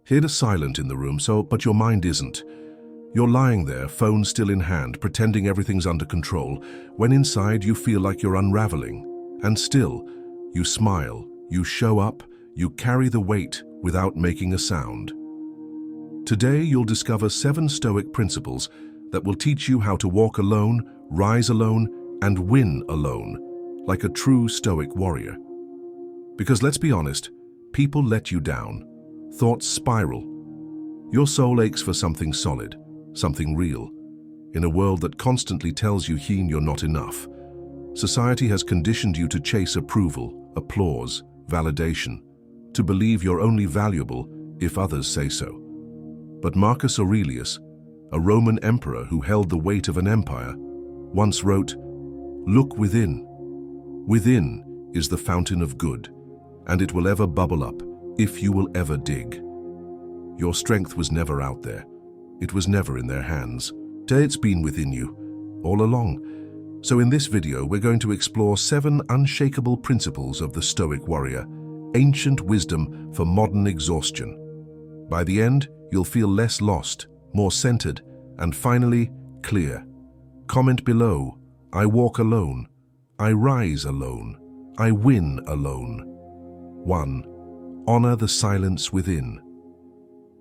Head is silent in the room, but your mind isn't. You're lying there, phone still in hand, pretending everything's under control, when inside you feel like you're unraveling. And still, you smile, you show up, you carry the weight without making a sound. Today, you'll discover 7 Stoic principles that will teach you how to walk alone, rise alone, and win alone, like a true Stoic warrior. Because let's be honest, people let you down. Thoughts spiral. Your soul aches for something solid, something real. In a world that constantly tells you you're not enough, society has conditioned you to chase approval, applause, validation, to believe you're only valuable if others say so. But Marcus Aurelius, a Roman emperor who held the weight of an empire, once wrote, "Look within. Within is the fountain of good, and it will ever bubble up if you will ever dig." Your strength was never out there. It was never in their hands. It's been within you, all along. So in this video, we're going to explore 7 unshakable principles of the Stoic warrior, ancient wisdom for modern exhaustion. By the end, you'll feel less lost, more centered, and finally, clear. Comment below, I walk alone, I rise alone, I win alone. 1. Honor the silence within.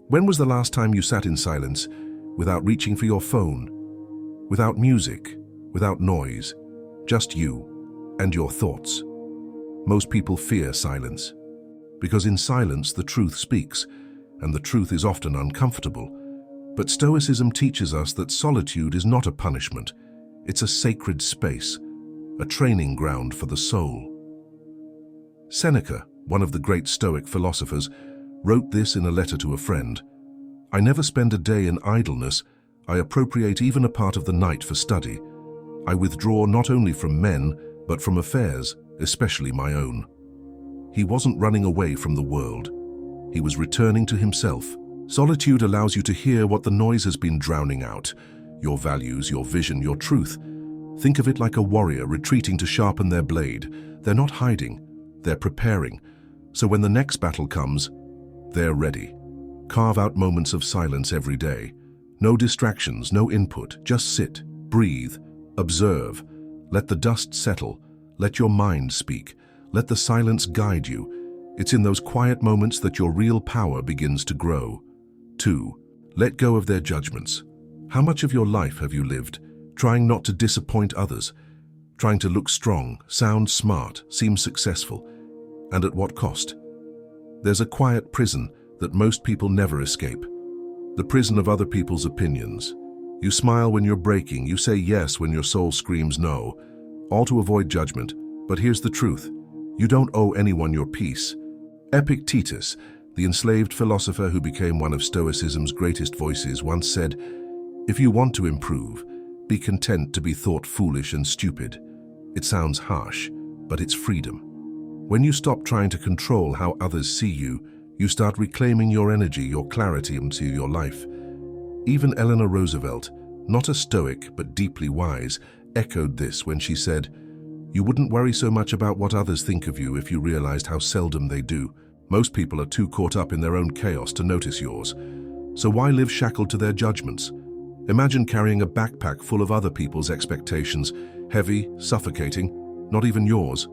When was the last time you sat in silence, without reaching for your phone, without music, without noise, just you and your thoughts? Most people fear silence, because in silence the truth speaks, and the truth is often uncomfortable. But Stoicism teaches us that solitude is not a punishment, it's a sacred space, a training ground for the soul. Seneca, one of the great Stoic philosophers, wrote this in a letter to a friend. "I never spend a day in idleness. I appropriate even a part of the night for study. I withdraw not only from men, but from affairs, especially my own." He wasn't running away from the world. He was returning to himself. Solitude allows you to hear what the noise has been drowning out, your values, your vision, your truth. Think of it like a warrior retreating to sharpen their blade. They're not hiding, they're preparing. So when the next battle comes, they're ready. Carve out moments of silence every day. No distractions, no input, just sit, breathe, observe. Let the dust settle, let your mind speak, let the silence guide you. It's in those quiet moments that your real power begins to grow. 2. Let go of their judgments. How much of your life have you lived trying not to disappoint others, trying to look strong, sound smart, seem successful? And at what cost? There's a quiet prison that most people never escape. The prison of other people's opinions. You smile when you're breaking, you say yes when your soul screams no, all to avoid judgment. But here's the truth. You don't owe anyone your peace. Epictetus, the enslaved philosopher who became one of Stoicism's greatest voices, once said, "If you want to improve, be content to be thought foolish and stupid." It sounds harsh, but it's freedom. When you stop trying to control how others see you, you start reclaiming your energy, your clarity into your life. Even Eleanor Roosevelt, not a Stoic but deeply wise, echoed this when she said, "You wouldn't worry so much about what others think of you if you realized how seldom they do. Most people are too caught up in their own chaos to notice yours. So why live shackled to their judgments? Imagine carrying a backpack full of other people's expectations, heavy, suffocating, not even yours.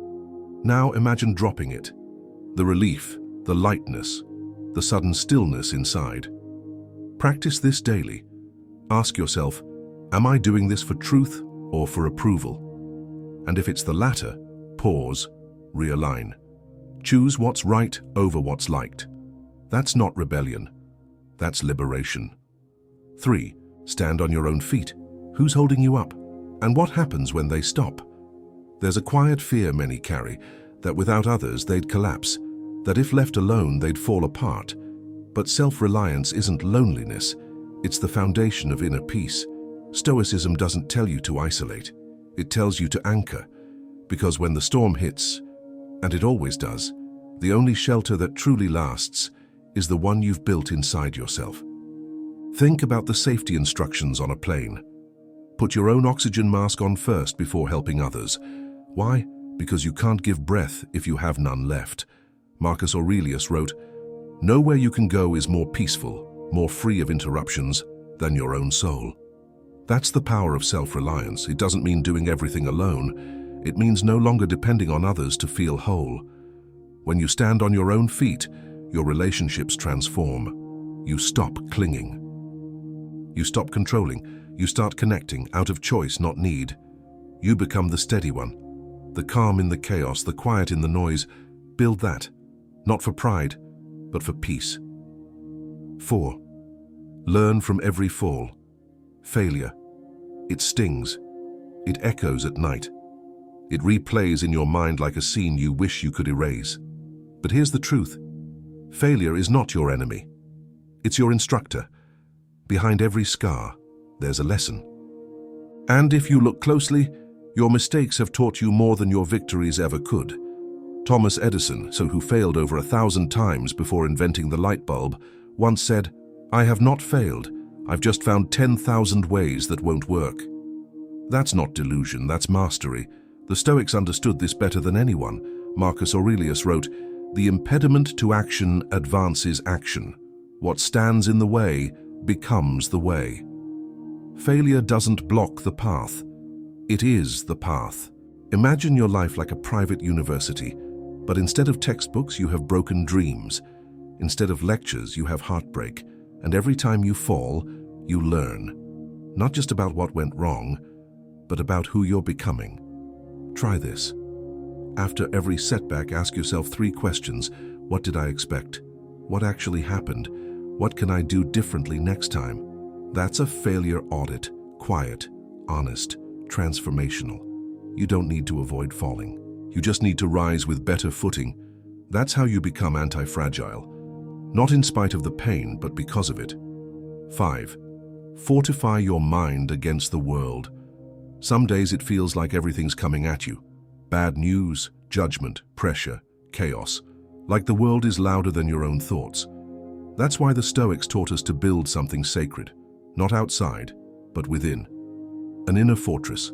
Now imagine dropping it. The relief, the lightness, the sudden stillness inside. Practice this daily. Ask yourself, am I doing this for truth or for approval? And if it's the latter, pause, realign. Choose what's right over what's liked. That's not rebellion. That's liberation. 3. Stand on your own feet. Who's holding you up? And what happens when they stop? There's a quiet fear many carry, that without others they'd collapse, that if left alone they'd fall apart. But self-reliance isn't loneliness, it's the foundation of inner peace. Stoicism doesn't tell you to isolate, it tells you to anchor, because when the storm hits, and it always does, the only shelter that truly lasts is the one you've built inside yourself. Think about the safety instructions on a plane. Put your own oxygen mask on first before helping others. Why? Because you can't give breath if you have none left. Marcus Aurelius wrote, Nowhere you can go is more peaceful, more free of interruptions than your own soul. That's the power of self-reliance. It doesn't mean doing everything alone. It means no longer depending on others to feel whole. When you stand on your own feet, your relationships transform. You stop clinging. You stop controlling. You start connecting out of choice, not need. You become the steady one, the calm in the chaos, the quiet in the noise. Build that, not for pride, but for peace. 4. Learn from every fall. Failure. It stings. It echoes at night. It replays in your mind like a scene you wish you could erase. But here's the truth. Failure is not your enemy. It's your instructor. Behind every scar, there's a lesson. And if you look closely, your mistakes have taught you more than your victories ever could. Thomas Edison, who failed over 1,000 times before inventing the light bulb, once said, "I have not failed. I've just found 10,000 ways that won't work." That's not delusion, that's mastery. The Stoics understood this better than anyone. Marcus Aurelius wrote, "The impediment to action advances action. What stands in the way becomes the way." Failure doesn't block the path. It is the path. Imagine your life like a private university, but instead of textbooks, you have broken dreams. Instead of lectures, you have heartbreak. And every time you fall, you learn. Not just about what went wrong, but about who you're becoming. Try this. After every setback, ask yourself 3 questions. What did I expect? What actually happened? What can I do differently next time? That's a failure audit. Quiet, honest, transformational. You don't need to avoid falling. You just need to rise with better footing. That's how you become anti-fragile. Not in spite of the pain, but because of it. 5. Fortify your mind against the world. Some days it feels like everything's coming at you. Bad news, judgment, pressure, chaos. Like the world is louder than your own thoughts. That's why the Stoics taught us to build something sacred. Not outside, but within. An inner fortress.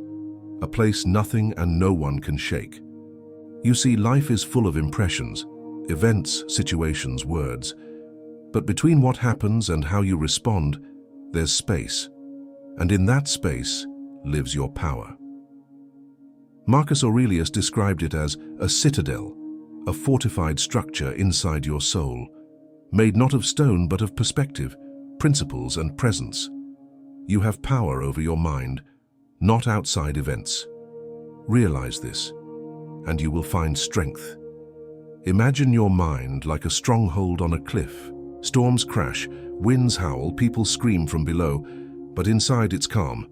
A place nothing and no one can shake. You see, life is full of impressions. Events, situations, words. But between what happens and how you respond, there's space. And in that space lives your power. Marcus Aurelius described it as a citadel, a fortified structure inside your soul, made not of stone but of perspective, principles and presence. You have power over your mind, not outside events. Realize this, and you will find strength. Imagine your mind like a stronghold on a cliff. Storms crash, winds howl, people scream from below, but inside it's calm,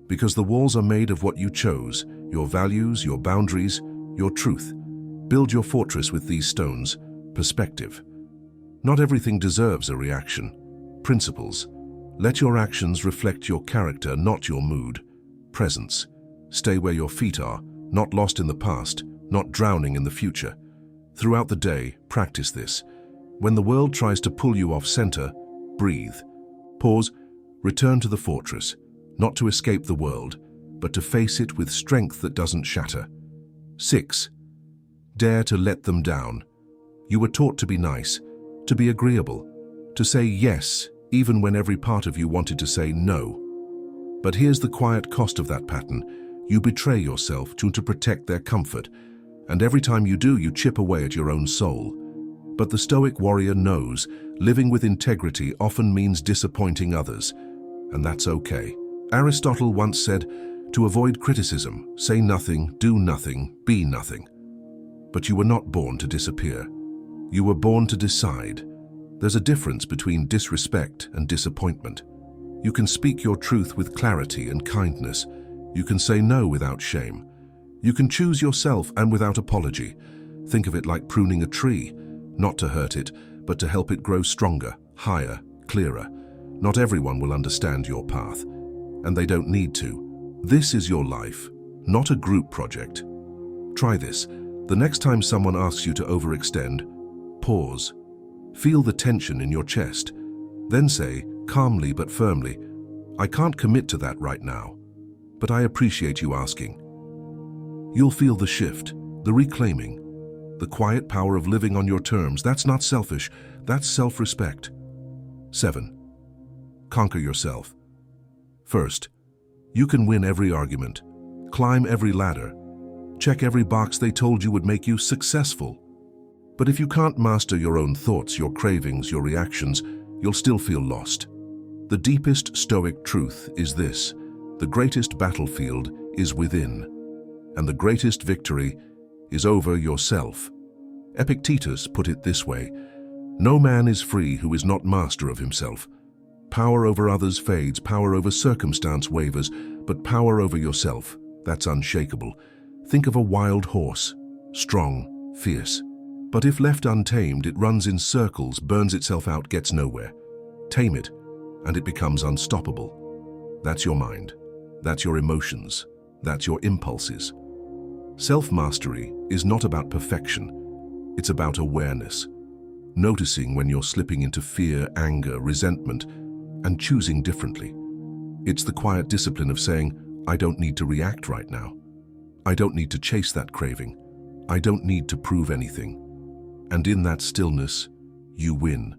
because the walls are made of what you chose, your values, your boundaries, your truth. Build your fortress with these stones. Perspective. Not everything deserves a reaction. Principles. Let your actions reflect your character, not your mood. Presence. Stay where your feet are, not lost in the past, not drowning in the future. Throughout the day, practice this. When the world tries to pull you off center, breathe. Pause, return to the fortress, not to escape the world, but to face it with strength that doesn't shatter. 6. Dare to let them down. You were taught to be nice, to be agreeable, to say yes, even when every part of you wanted to say no. But here's the quiet cost of that pattern. You betray yourself to protect their comfort, and every time you do, you chip away at your own soul. But the Stoic warrior knows living with integrity often means disappointing others, and that's okay. Aristotle once said, to avoid criticism, say nothing, do nothing, be nothing. But you were not born to disappear. You were born to decide. There's a difference between disrespect and disappointment. You can speak your truth with clarity and kindness. You can say no without shame. You can choose yourself and without apology. Think of it like pruning a tree, not to hurt it, but to help it grow stronger, higher, clearer. Not everyone will understand your path, and they don't need to. This is your life, not a group project. Try this. The next time someone asks you to overextend, pause. Feel the tension in your chest. Then say, calmly but firmly, I can't commit to that right now, but I appreciate you asking. You'll feel the shift, the reclaiming, the quiet power of living on your terms. That's not selfish, That's self-respect. 7. Conquer yourself. First, you can win every argument, climb every ladder, check every box they told you would make you successful. But if you can't master your own thoughts, your cravings, your reactions, you'll still feel lost. The deepest Stoic truth is this: the greatest battlefield is within, and the greatest victory is over yourself. Epictetus put it this way: no man is free who is not master of himself. Power over others fades, power over circumstance wavers, but power over yourself, that's unshakable. Think of a wild horse, strong, fierce. But if left untamed, it runs in circles, burns itself out, gets nowhere. Tame it, and it becomes unstoppable. That's your mind. That's your emotions. That's your impulses. Self-mastery is not about perfection. It's about awareness. Noticing when you're slipping into fear, anger, resentment, and choosing differently. It's the quiet discipline of saying, I don't need to react right now. I don't need to chase that craving. I don't need to prove anything. And in that stillness, you win.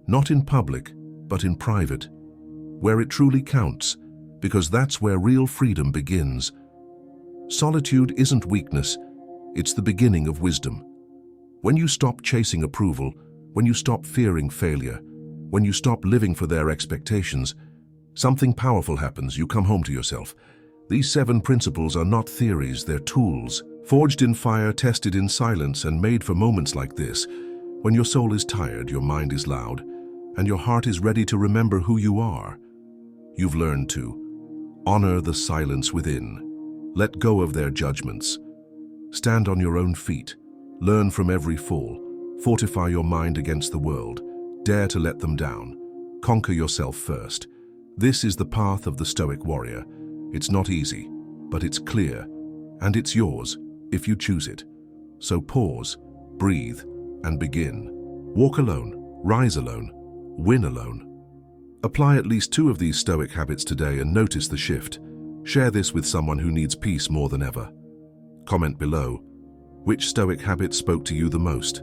Not in public, but in private, where it truly counts, because that's where real freedom begins. Solitude isn't weakness, it's the beginning of wisdom. When you stop chasing approval, when you stop fearing failure, when you stop living for their expectations, something powerful happens. You come home to yourself. These 7 principles are not theories, they're tools, forged in fire, tested in silence, and made for moments like this, when your soul is tired, your mind is loud, and your heart is ready to remember who you are. You've learned to honor the silence within, let go of their judgments, stand on your own feet, learn from every fall, fortify your mind against the world, dare to let them down, conquer yourself first. This is the path of the Stoic warrior. It's not easy, but it's clear, and it's yours if you choose it. So pause, breathe, and begin. Walk alone, rise alone, win alone. Apply at least 2 of these Stoic habits today and notice the shift. Share this with someone who needs peace more than ever. Comment below, which Stoic habit spoke to you the most?